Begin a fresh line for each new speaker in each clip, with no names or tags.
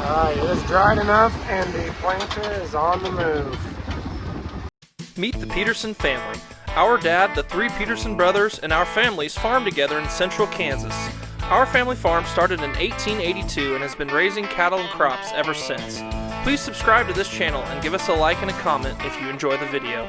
Alright, it is dried enough and the planter is on the move.
Meet the Peterson family. Our dad, the three Peterson brothers, and our families farm together in central Kansas. Our family farm started in 1882 and has been raising cattle and crops ever since. Please subscribe to this channel and give us a like and a comment if you enjoy the video.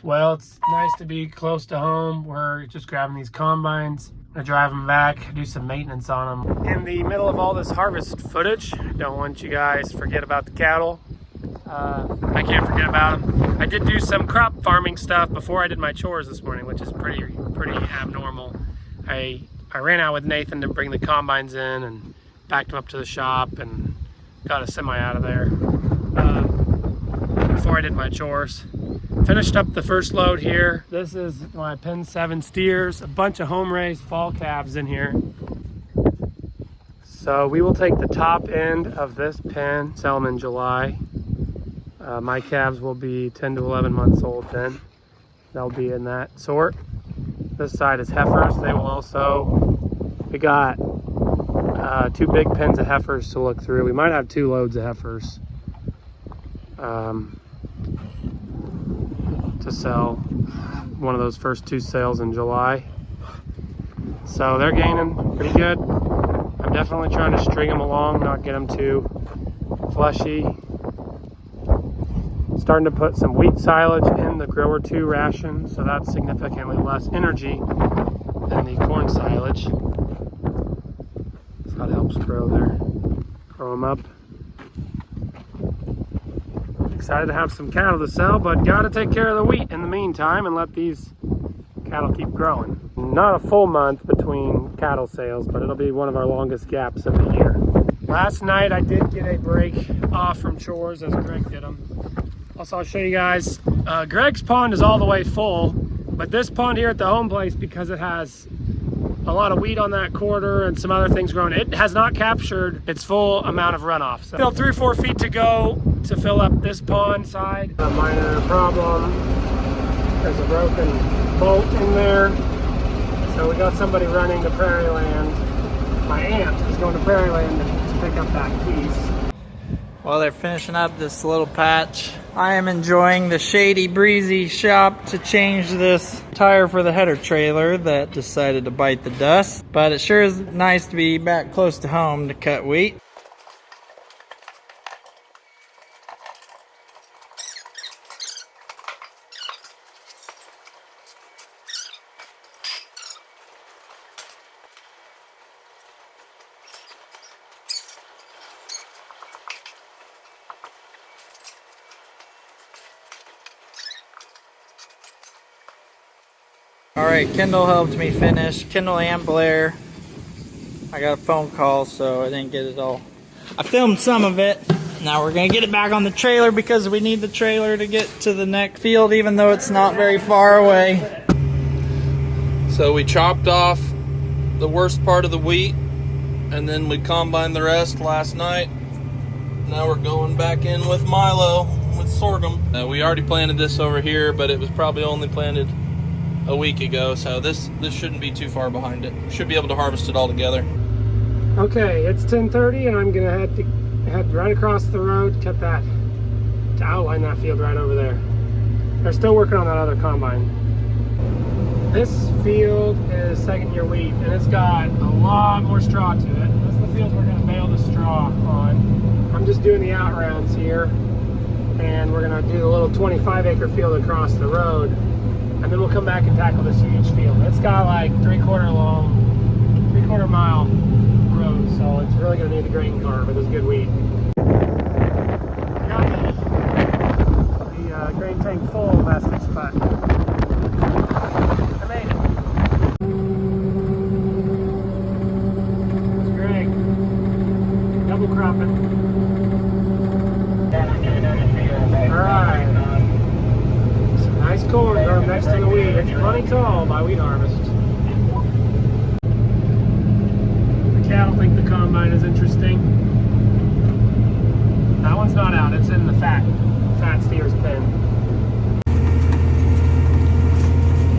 Well, it's nice to be close to home. We're just grabbing these combines. I'm gonna drive them back, do some maintenance on them. In the middle of all this harvest footage, don't want you guys to forget about the cattle. I can't forget about them. I did do some crop farming stuff before I did my chores this morning, which is pretty abnormal. I ran out with Nathan to bring the combines in and backed them up to the shop and got a semi out of there before I did my chores. Finished up the first load here. This is my Pen 7 steers, a bunch of home raised fall calves in here. So we will take the top end of this pen, sell them in July. My calves will be 10 to 11 months old then. They'll be in that sort. This side is heifers. They will also, we got two big pens of heifers to look through. We might have 2 loads of heifers to sell. One of those first 2 sales in July. So they're gaining pretty good. I'm definitely trying to string them along, not get them too fleshy. Starting to put some wheat silage in the grower 2 ration, so that's significantly less energy than the corn silage. So that helps grow them up. Excited to have some cattle to sell, but gotta take care of the wheat in the meantime and let these cattle keep growing. Not a full month between cattle sales, but it'll be one of our longest gaps of the year. Last night I did get a break off from chores as Greg did them. Also, I'll show you guys, Greg's pond is all the way full, but this pond here at the home place, because it has a lot of weed on that quarter and some other things growing, it has not captured its full amount of runoff. So still 3 or 4 feet to go to fill up this pond side. A minor problem, there's a broken bolt in there. So we got somebody running to Prairie Land. My aunt is going to Prairie Land to pick up that piece.
While they're finishing up this little patch, I am enjoying the shady, breezy shop to change this tire for the header trailer that decided to bite the dust. But it sure is nice to be back close to home to cut wheat. Alright, Kendall helped me finish. Kendall and Blair. I got a phone call, so I didn't get it all. I filmed some of it. Now we're going to get it back on the trailer because we need the trailer to get to the next field, even though it's not very far away.
So we chopped off the worst part of the wheat, and then we combined the rest last night. Now we're going back in with Milo, with sorghum. We already planted this over here, but it was probably only planted a week ago, so this shouldn't be too far behind it. Should be able to harvest it all together.
Okay, it's 10:30 and I'm gonna head right across the road, cut that, to outline that field right over there. They're still working on that other combine. This field is 2nd year wheat and it's got a lot more straw to it. This is the field we're gonna bale the straw on. I'm just doing the out rounds here, and we're gonna do the little 25-acre field across the road. And then we'll come back and tackle this huge field. It's got like 3/4 mile road, so it's really gonna need the grain car for this good wheat. Got the grain tank full message, but I made it. It's Greg, double cropping. All right. Nice corn growing next to the wheat. It's plenty tall by wheat harvest. The cattle think the combine is interesting. That one's not out. It's in the fat steer's pen.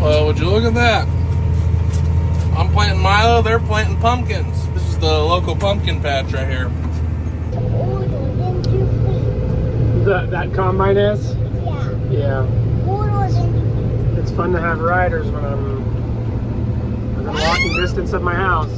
Well, would you look at that? I'm planting Milo, they're planting pumpkins. This is the local pumpkin patch right here.
That combine is?
Yeah.
Yeah. It's fun to have riders when I'm within walking distance of my house.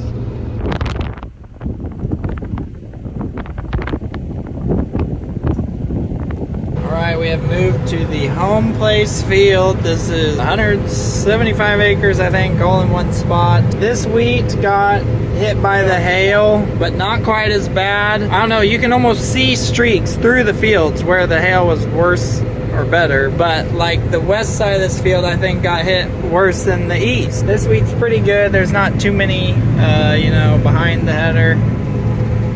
Alright, we have moved to the home place field. This is 175 acres, I think, all in one spot. This wheat got hit by the hail, but not quite as bad. I don't know, you can almost see streaks through the fields where the hail was worse or better, but like the west side of this field, I think, got hit worse than the east. This wheat's pretty good. There's not too many, you know, behind the header.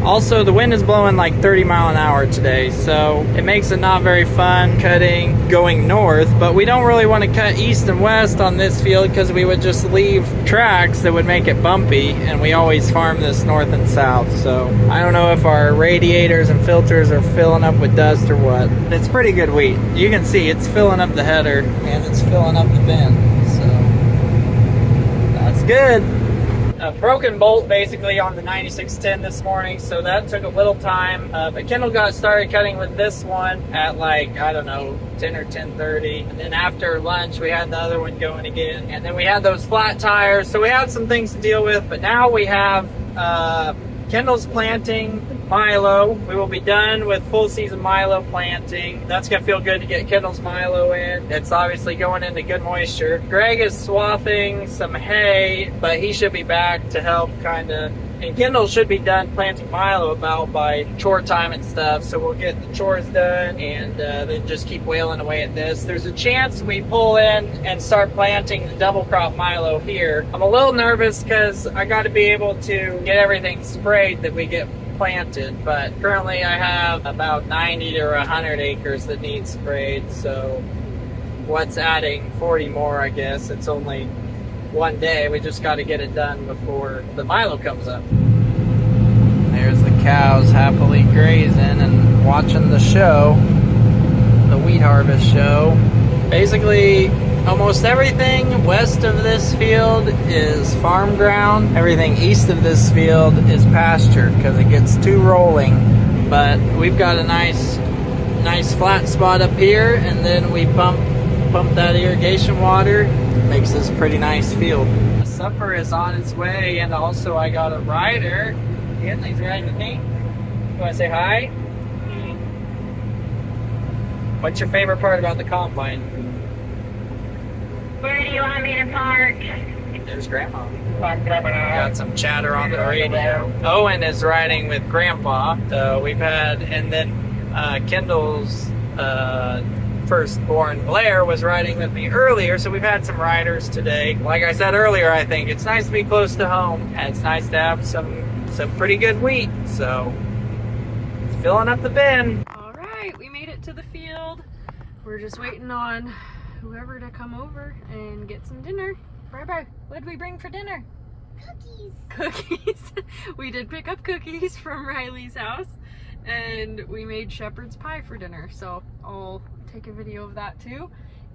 Also, the wind is blowing like 30 mile an hour today, so it makes it not very fun cutting going north, but we don't really want to cut east and west on this field because we would just leave tracks that would make it bumpy, and we always farm this north and south, so I don't know if our radiators and filters are filling up with dust or what. It's pretty good wheat. You can see it's filling up the header and it's filling up the bin, so that's good. A broken bolt basically on the 9610 this morning, so that took a little time, but Kendall got started cutting with this one at like, I don't know, 10 or 10:30, and then after lunch we had the other one going again, and then we had those flat tires, so we had some things to deal with, but now we have Kendall's planting Milo. We will be done with full season Milo planting. That's gonna feel good to get Kendall's Milo in. It's obviously going into good moisture. Greg is swathing some hay, but he should be back to help kinda, and Kendall should be done planting Milo about by chore time and stuff, so we'll get the chores done and then just keep wailing away at this. There's a chance we pull in and start planting the double crop Milo here. I'm a little nervous because I got to be able to get everything sprayed that we get planted, but currently I have about 90 to 100 acres that need sprayed, so what's adding 40 more, I guess. It's only one day. We just got to get it done before the Milo comes up. There's the cows happily grazing and watching the show, the wheat harvest show. Basically, almost everything west of this field is farm ground. Everything east of this field is pasture because it gets too rolling. But we've got a nice flat spot up here, and then we pump that irrigation water. Makes this pretty nice field. The supper is on its way, and also I got a rider. Yeah, he's riding with me. You want to say hi? What's your favorite part about the combine?
Where do you want me to park?
There's Grandma. Got some chatter on the radio. Owen is riding with Grandpa. So we've had, and then Kendall's firstborn Blair was riding with me earlier, so we've had some riders today. Like I said earlier, I think it's nice to be close to home, and it's nice to have some pretty good wheat, so it's filling up the bin.
All right, we made it to the field. We're just waiting on whoever to come over and get some dinner. Bye-bye. What did we bring for dinner? Cookies. We did pick up cookies from Riley's house, and we made shepherd's pie for dinner, so I'll take a video of that too.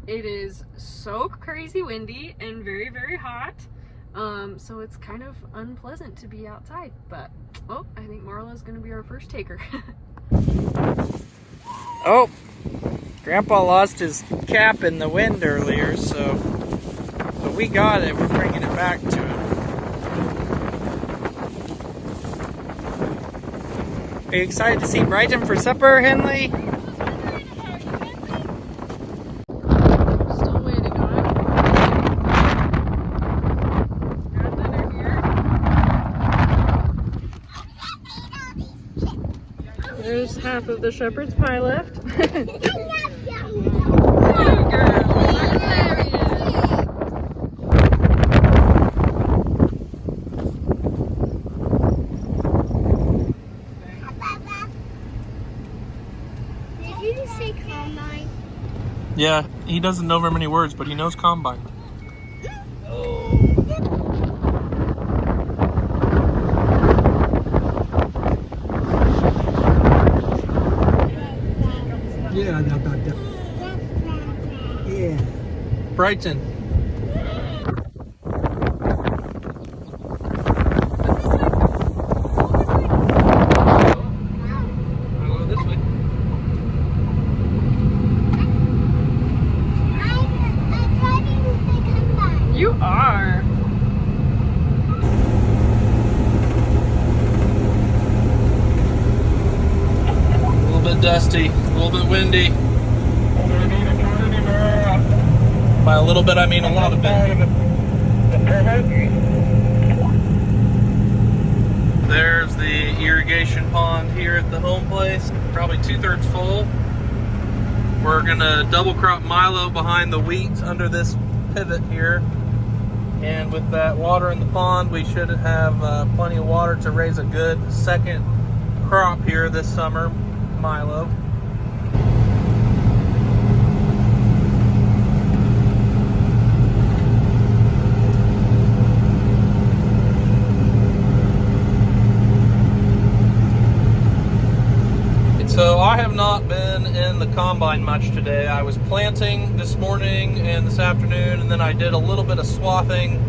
It is so crazy windy and very, very hot, so it's kind of unpleasant to be outside, but oh, I think Marla's gonna be our first taker.
Oh, Grandpa lost his cap in the wind earlier, so but we got it. We're bringing it back to him. Are you excited to see Brighton for supper, Henley?
Still waiting on it. Got dinner here. There's half of the shepherd's pie left.
Did you just say combine?
Yeah, he doesn't know very many words, but he knows combine.
Yeah, yeah.
Brighton. dusty, a little bit windy. By a little bit, I mean a lot of bit. There's the irrigation pond here at the home place, probably 2/3 full. We're gonna double crop Milo behind the wheat under this pivot here. And with that water in the pond, we should have plenty of water to raise a good second crop here this summer, Milo. So I have not been in the combine much today. I was planting this morning and this afternoon, and then I did a little bit of swathing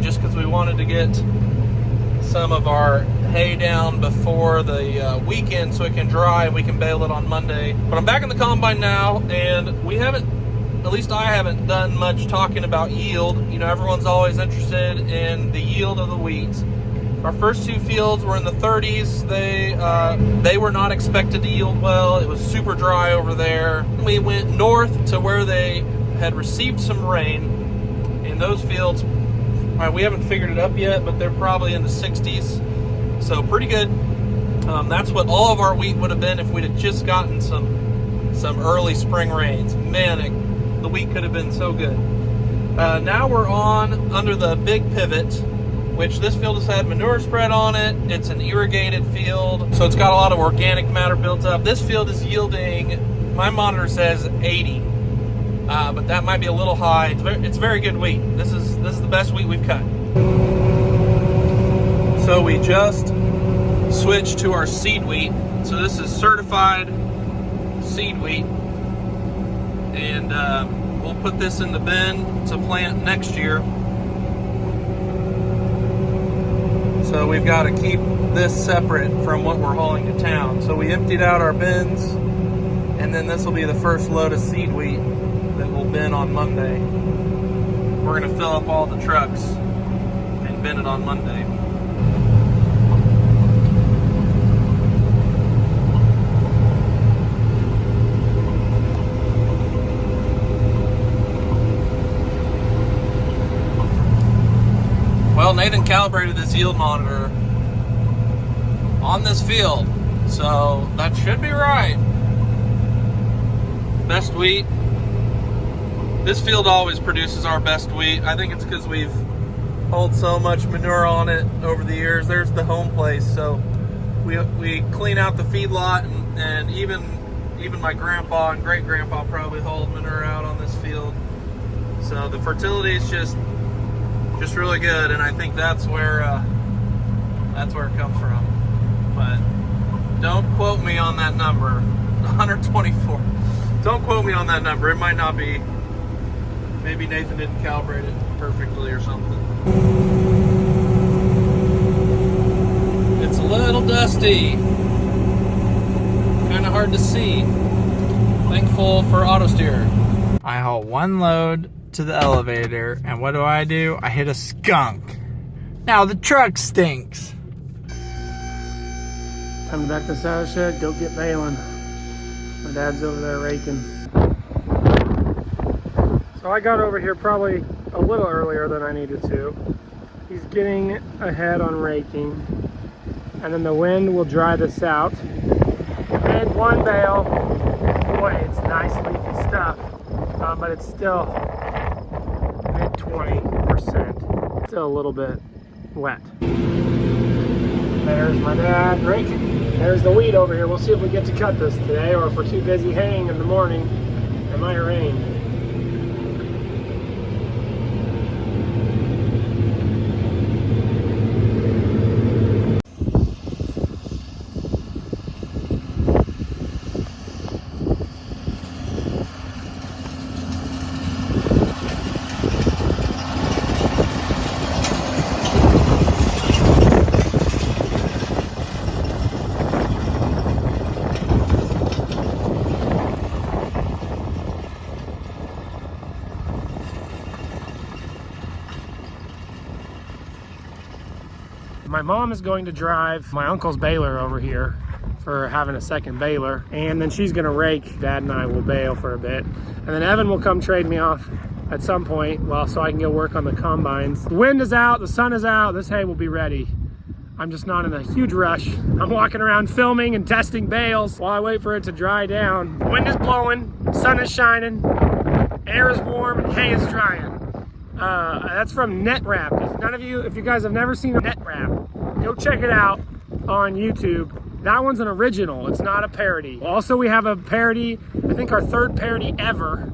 just because we wanted to get some of our hay down before the weekend so it can dry and we can bale it on Monday. But I'm back in the combine now, and we haven't, at least I haven't done much talking about yield. You know, everyone's always interested in the yield of the wheat. Our first two fields were in the 30s. They were not expected to yield well. It was super dry over there. We went north to where they had received some rain. In those fields, we haven't figured it up yet, but they're probably in the 60s. So pretty good. That's what all of our wheat would have been if we'd have just gotten some early spring rains. Man, the wheat could have been so good. Now we're on under the big pivot, which this field has had manure spread on it. It's an irrigated field, so it's got a lot of organic matter built up. This field is yielding, my monitor says 80, but that might be a little high. It's very good wheat. This is the best wheat we've cut. So we just switched to our seed wheat. So this is certified seed wheat, and we'll put this in the bin to plant next year. So we've got to keep this separate from what we're hauling to town. So we emptied out our bins, and then this will be the first load of seed wheat that we'll bin on Monday. We're going to fill up all the trucks and bin it on Monday. Well, Nathan calibrated this yield monitor on this field, so that should be right. Best wheat. This field always produces our best wheat. I think it's because we've hauled so much manure on it over the years. There's the home place, so we clean out the feedlot, and even my grandpa and great grandpa probably hauled manure out on this field. So the fertility is just really good, and I think that's where it comes from. But don't quote me on that number, 124. Don't quote me on that number. It might not be. Maybe Nathan didn't calibrate it perfectly or something. It's a little dusty, kind of hard to see. Thankful for auto steer.
I haul one load to the elevator, and what do? I hit a skunk. Now the truck stinks.
Time to back this out of the shed, go get Baling. My dad's over there raking. So I got over here probably a little earlier than I needed to. He's getting ahead on raking, and then the wind will dry this out. Made one bale. Boy, it's nice leafy stuff, but it's still mid 20%. Still a little bit wet. There's my dad raking. There's the wheat over here. We'll see if we get to cut this today, or if we're too busy haying in the morning, it might rain. My mom is going to drive my uncle's baler over here for having a second baler. And then she's gonna rake. Dad and I will bale for a bit. And then Evan will come trade me off at some point, well, so I can go work on the combines. The wind is out, the sun is out, this hay will be ready. I'm just not in a huge rush. I'm walking around filming and testing bales while I wait for it to dry down. The wind is blowing, sun is shining, air is warm, and hay is drying. That's from Net Wrap. If you guys have never seen a Net Wrap, go check it out on YouTube. That one's an original, it's not a parody. Also, we have a parody, I think our third parody ever,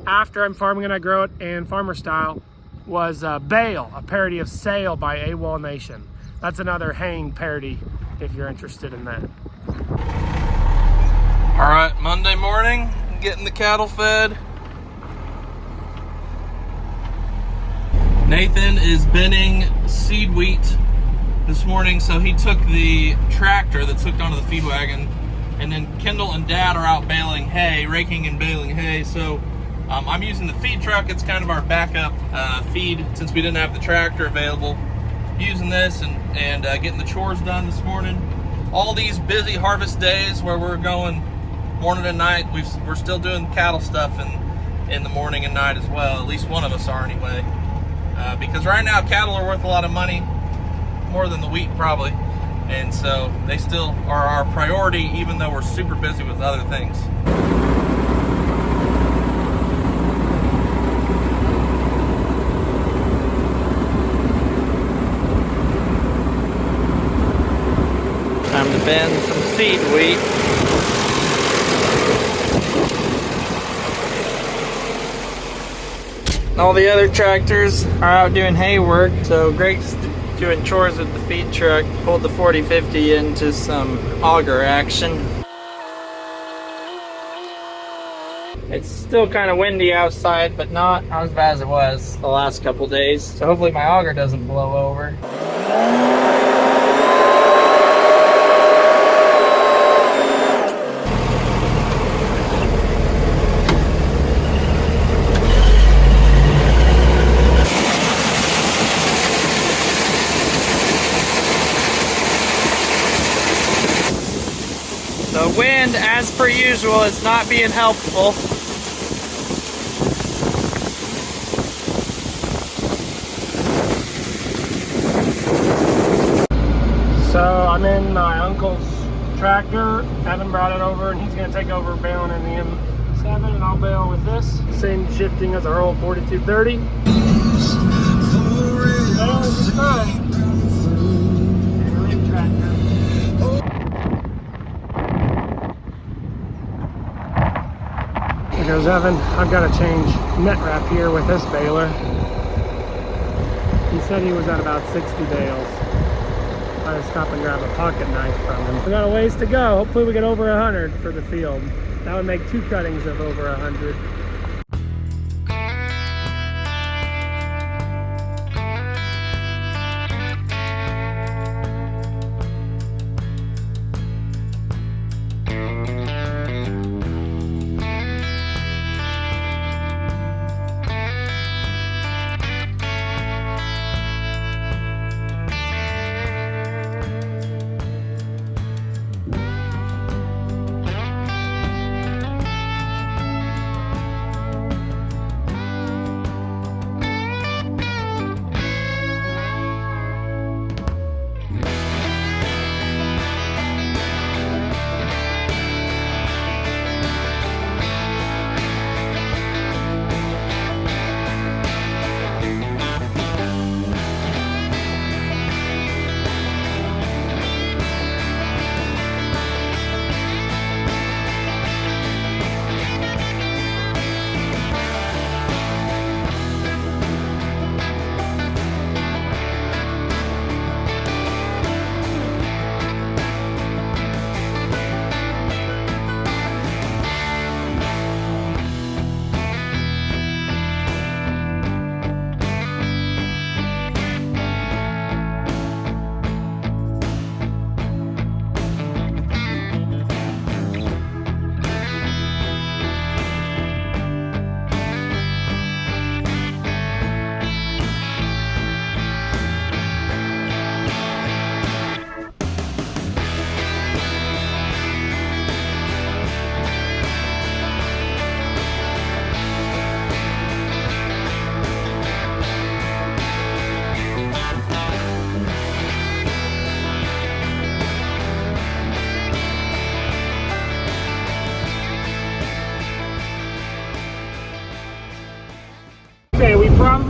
after I'm Farming and I Grow It and Farmer Style, was Bale, a parody of Sail by AWOL Nation. That's another haying parody if you're interested in that.
All right, Monday morning, getting the cattle fed. Nathan is binning seed wheat this morning, so he took the tractor that's hooked onto the feed wagon, and then Kendall and Dad are out baling hay, raking and baling hay. So I'm using the feed truck. It's kind of our backup feed since we didn't have the tractor available. Using this and getting the chores done this morning. All these busy harvest days where we're going morning and night, we're still doing cattle stuff in the morning and night as well. At least one of us are anyway. Because right now cattle are worth a lot of money, more than the wheat probably. And so they still are our priority even though we're super busy with other things.
Time to bin some seed wheat. All the other tractors are out doing hay work, so Greg's doing chores with the feed truck. Pulled the 4050 into some auger action. It's still kind of windy outside, but not as bad as it was the last couple days. So hopefully my auger doesn't blow over. The wind, as per usual, is not being helpful.
So I'm in my uncle's tractor. Evan brought it over and he's gonna take over baling in the M7 and I'll bale with this. Same shifting as our old 4230. Baling is fun. And a rig tractor. There goes Evan. I've got to change net wrap here with this baler. He said he was at about 60 bales. I had to stop and grab a pocket knife from him. We got a ways to go. Hopefully we get over 100 for the field. That would make 2 cuttings of over 100.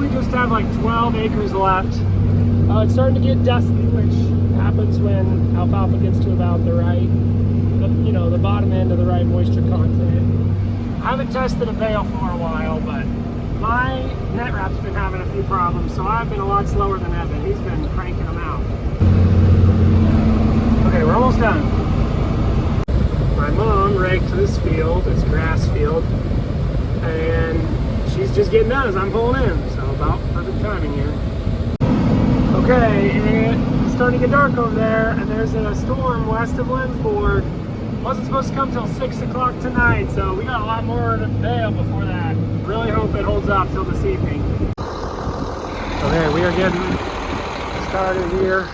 we just have like 12 acres left. It's starting to get dusty, which happens when alfalfa gets to about the right, the bottom end of the right moisture content. I haven't tested a bale for a while, but my net wrap's been having a few problems, so I've been a lot slower than Evan. He's been cranking them out. Okay, we're almost done. My mom raked this field, it's grass field, and she's just getting done as I'm pulling in, so about perfect timing here. Okay, it's starting to get dark over there, and there's a storm west of Lindsborg. Wasn't supposed to come till 6 o'clock tonight, so we got a lot more to bale before that. Really hope it holds off till this evening. Okay, we are getting started here,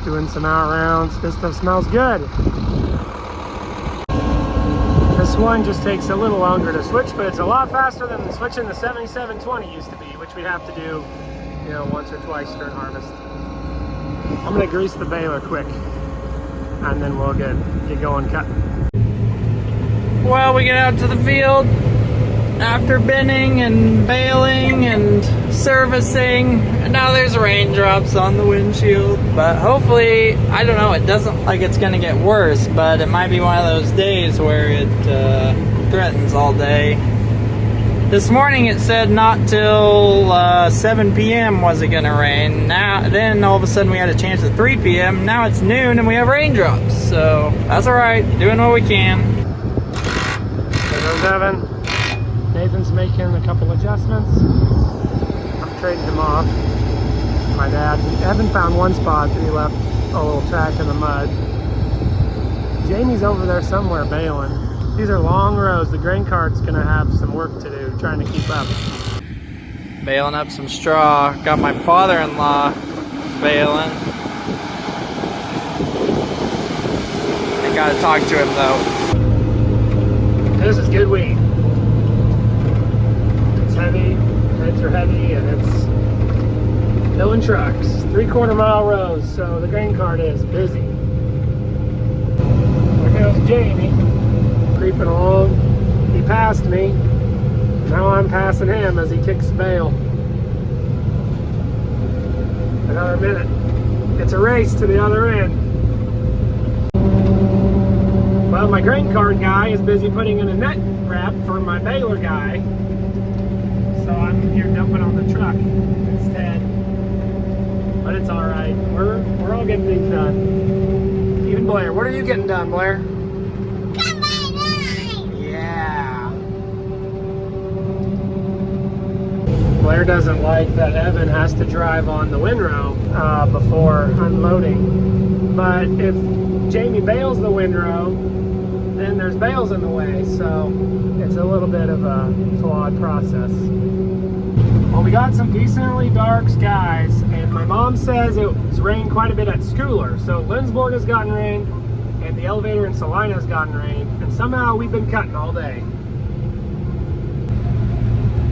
doing some out rounds. This stuff smells good. This one just takes a little longer to switch, but it's a lot faster than switching the 7720 used to be, which we have to do, once or twice during harvest. I'm gonna grease the baler quick, and then we'll get going cutting.
Well, we get out to the field after binning and baling and servicing, and now there's raindrops on the windshield, but hopefully, I don't know, it doesn't look like it's gonna get worse, but it might be one of those days where it threatens all day. This morning it said not till 7 p.m. was it gonna rain. Then all of a sudden we had a chance at 3 p.m. Now it's noon and we have raindrops, so that's alright, doing what we can.
There goes Evan. Nathan's making a couple adjustments. I'm trading him off. My dad, Evan found one spot that he left a little track in the mud. Jamie's over there somewhere baling. These are long rows. The grain cart's gonna have some work to do, trying to keep up.
Baling up some straw. Got my father-in-law baling. I gotta talk to him though.
This is good wheat. Heavy, heads are heavy, and it's filling trucks. 3/4 mile rows, so the grain cart is busy. There goes Jamie, creeping along. He passed me. Now I'm passing him as he kicks the bale. Another minute. It's a race to the other end. Well, my grain cart guy is busy putting in a net wrap for my baler guy. So I'm here dumping on the truck instead. But it's alright. We're all getting things done. Even Blair. What are you getting done, Blair? Yeah. Blair doesn't like that Evan has to drive on the windrow before unloading. But if Jamie bails the windrow, then there's bales in the way. So it's a little bit of a flawed process. Well, we got some decently dark skies, and my mom says it's rained quite a bit at Schooler. So Lindsborg has gotten rain, and the elevator in Salina has gotten rain, and somehow we've been cutting all day.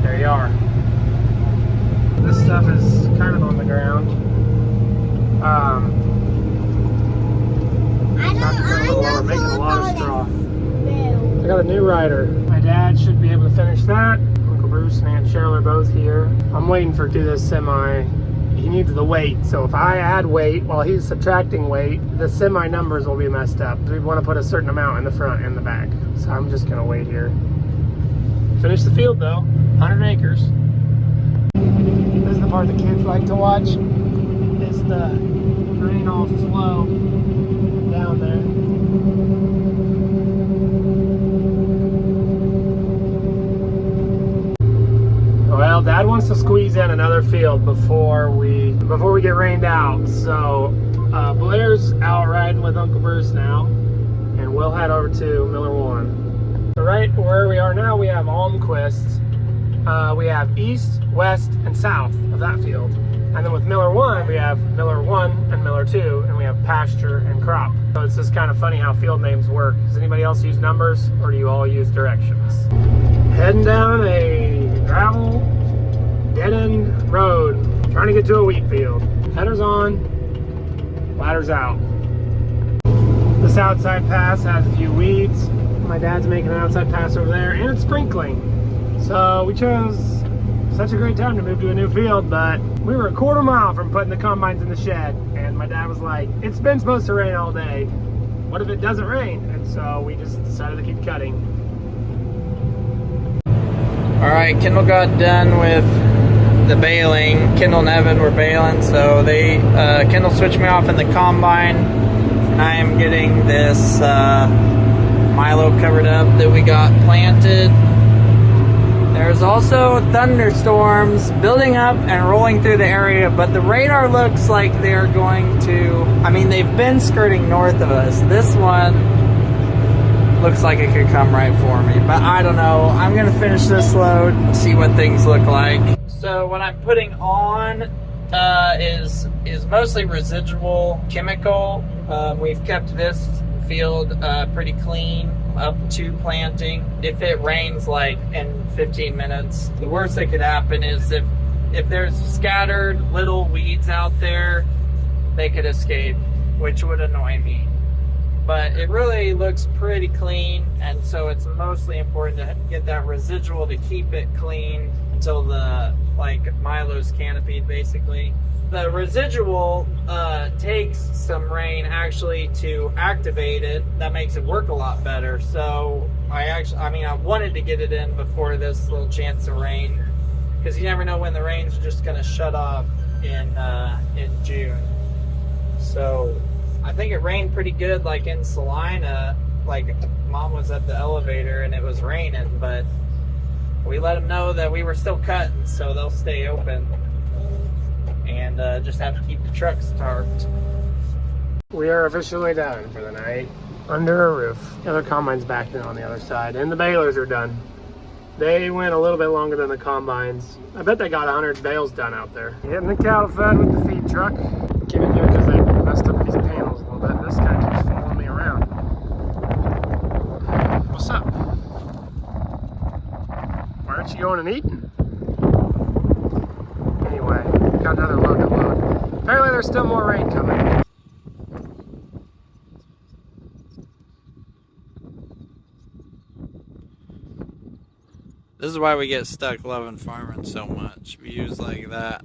There you are. This stuff is kind of on the ground. We're making a lot of straw. I got a new rider. My dad should be able to finish that. Bruce and Aunt Cheryl are both here. I'm waiting for this semi. He needs the weight, so if I add weight while he's subtracting weight, the semi numbers will be messed up. We want to put a certain amount in the front and the back, so I'm just gonna wait here. Finish the field though, 100 acres. This is the part the kids like to watch, is the rain all flow down there. Well, Dad wants to squeeze in another field before we get rained out. So Blair's out riding with Uncle Bruce now, and we'll head over to Miller 1. So right where we are now, we have Almquist. We have east, west, and south of that field. And then with Miller 1, we have Miller 1 and Miller 2, and we have pasture and crop. So it's just kind of funny how field names work. Does anybody else use numbers, or do you all use directions? Heading down a gravel dead-end road, trying to get to a wheat field. Headers on, ladders out. This outside pass has a few weeds. My dad's making an outside pass over there, and it's sprinkling. So we chose such a great time to move to a new field, but we were a quarter mile from putting the combines in the shed, and my dad was like, it's been supposed to rain all day. What if it doesn't rain? And so we just decided to keep cutting.
All right, Kendall got done with the baling. Kendall and Evan were baling, so they Kendall switched me off in the combine, and I am getting this milo covered up that we got planted. There's also thunderstorms building up and rolling through the area, but the radar looks like they're going to, I mean, they've been skirting north of us. This one looks like it could come right for me, but I don't know. I'm gonna finish this load and see what things look like. So what I'm putting on is mostly residual chemical. We've kept this field pretty clean up to planting. If it rains like in 15 minutes, the worst that could happen is if there's scattered little weeds out there, they could escape, which would annoy me. But it really looks pretty clean, and so it's mostly important to get that residual to keep it clean until the Milo's canopied basically. The residual takes some rain actually to activate it. That makes it work a lot better. So I wanted to get it in before this little chance of rain, because you never know when the rain's just going to shut off in June. So I think it rained pretty good, like in Salina. Like Mom was at the elevator and it was raining, but we let them know that we were still cutting, so they'll stay open. And just have to keep the trucks tarped.
We are officially done for the night under a roof. The other combine's backed in on the other side, and the balers are done. They went a little bit longer than the combines. I bet they got 100 bales done out there. Getting the cattle fed with the feed truck. Came in here because they messed up these panels a little bit. This guy keeps following me around. What's up? Why aren't you going and eating? Anyway, got another load to load. Apparently there's still more rain coming.
This is why we get stuck loving farming so much. Views like that.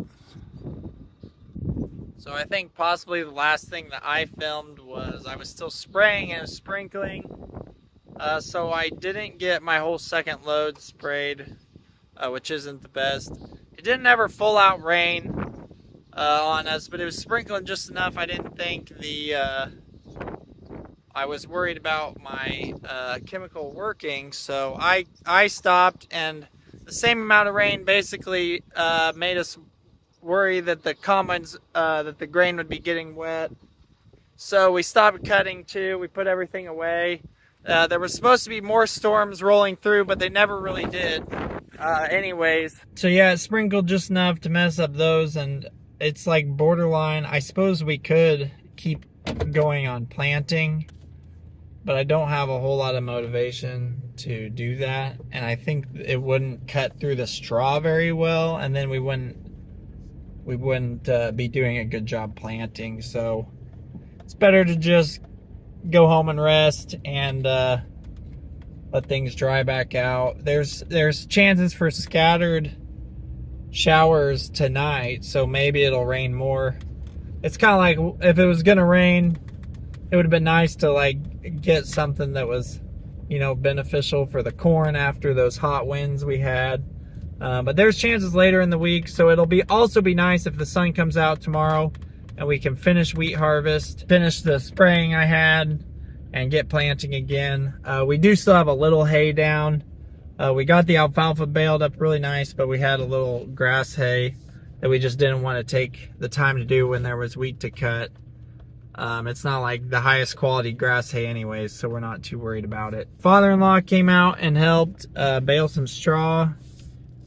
So I think possibly the last thing that I filmed was I was still spraying and sprinkling. So I didn't get my whole second load sprayed, which isn't the best. It didn't ever full out rain on us, but it was sprinkling just enough. I didn't think I was worried about my chemical working, so I stopped, and the same amount of rain basically made us worry that the combines, that the grain would be getting wet. So we stopped cutting too. We put everything away. There was supposed to be more storms rolling through, but they never really did. Anyways, so yeah, it sprinkled just enough to mess up those, and it's like borderline. I suppose we could keep going on planting, but I don't have a whole lot of motivation to do that, and I think it wouldn't cut through the straw very well, and then we wouldn't be doing a good job planting. So it's better to just go home and rest and let things dry back out. There's chances for scattered showers tonight, so maybe it'll rain more. It's kind of like if it was gonna rain, it would have been nice to like get something that was, beneficial for the corn after those hot winds we had. But there's chances later in the week, so it'll also be nice if the sun comes out tomorrow and we can finish wheat harvest, finish the spraying I had, and get planting again. We do still have a little hay down. We got the alfalfa baled up really nice, but we had a little grass hay that we just didn't want to take the time to do when there was wheat to cut. It's not like the highest quality grass hay anyways, so we're not too worried about it. Father-in-law came out and helped bale some straw.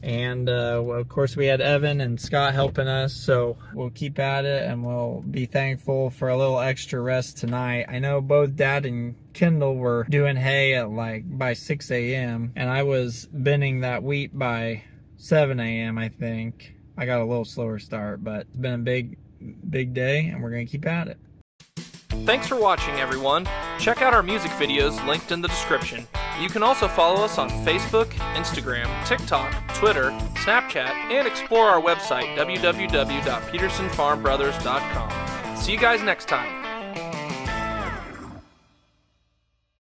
And of course we had Evan and Scott helping us, so we'll keep at it and we'll be thankful for a little extra rest tonight. I know both Dad and Kendall were doing hay at by 6 a.m. and I was bending that wheat by 7 a.m. I think. I got a little slower start, but it's been a big day and we're gonna keep at it.
Thanks for watching, everyone. Check out our music videos linked in the description. You can also follow us on Facebook, Instagram, TikTok, Twitter, Snapchat, and explore our website, www.petersonfarmbrothers.com. See you guys next time.